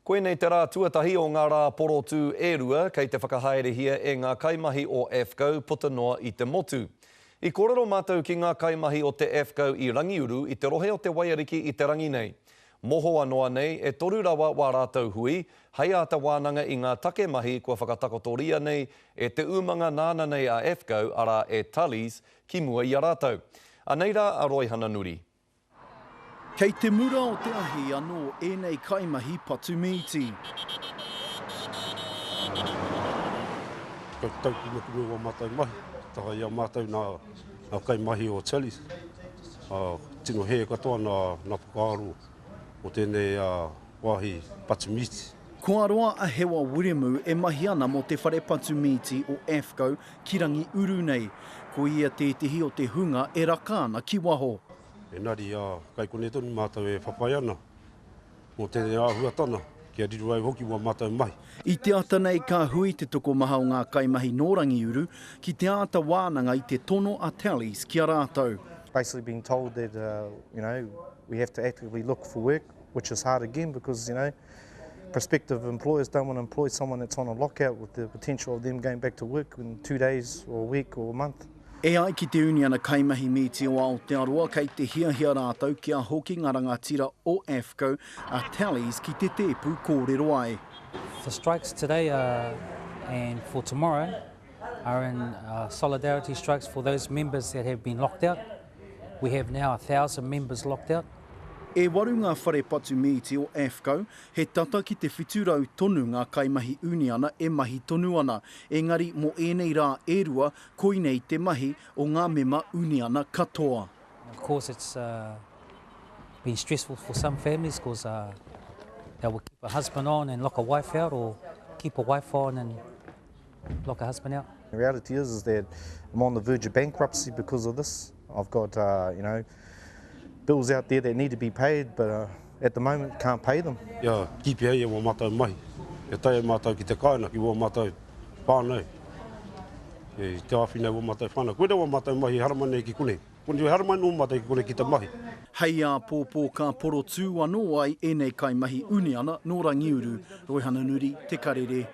Koe nei te rā tuatahi o ngā rā porotu e rua kei te whakahaerehia e ngā kaimahi o AFCO puta noa i te motu. I korero mātou ki ngā kaimahi o te AFCO i Rangiuru i te rohe o te Waiariki i te rangi nei. Moho anoa nei e toru rawa wā rātou hui, hei ata wānanga i ngā take mahi kua whakatakotoria nei e te umanga nāna nei a AFCO ara e Tallies ki mua i a rātou. Anei rā a Roy Hananuri. Kei te mura o te ahi anō ēnei kaimahi Patumiti. Kei tauki nuku o mātou mahi. Taka ia mātou nā kaimahi o Tallies. Tino he katoa nā Pukaaro o tēnei wāhi Patumiti. Kua roa a hewa Wiremu e mahi ana mo te whare Patumiti o AFCO ki Rangiuru nei. Ko ia tētihi o te hunga e raka ana ki waho. Engari, kai kone tonu mātou e whapai ana o tēnei āhuatana, kia riru ai hoki wa mātou mahi. I te ata nei ka hui te toko maha o ngā kaimahi no Rangiuru ki te ata wānanga i te tono a Tallies ki a rātou. Basically being told that, we have to actively look for work, which is hard again because, prospective employers don't want to employ someone that's on a lockout with the potential of them going back to work in 2 days or a week or a month. E ai ki te uniana kaimahi miti o Aotearoa kei te hiahia rātou ki a hoki ngā rangatira o AFCO a Tallies ki te tepu kōrero ai. The strikes today and for tomorrow are in solidarity strikes for those members that have been locked out. We have now 1,000 members locked out. E waru ngā whare Patumiti o AFCO, he tata ki te whiturau tonu ngā kaimahi uniana e mahi tonu ana. Engari mo ēnei rā e rua, koinei te mahi o ngā mema uniana katoa. Of course it's been stressful for some families because they will keep a husband on and lock a wife out, or keep a wife on and lock a husband out. The reality is that I'm on the verge of bankruptcy because of this. I've got, bills out there that need to be paid, but at the moment can't pay them. Ia, kipi ai e wā mātou mahi. E tai e mātou ki te kaina ki wā mātou pānei. E te awhinei wā mātou whānau. Koe wā mātou mahi haramanei ki kone. Kone haramanei no mātou ki kone ki te mahi. Hei a pōpō ka poro tū anō ai ēnei kaimahi uniana no Rangiuru. Roy Hananuri, Te Karere.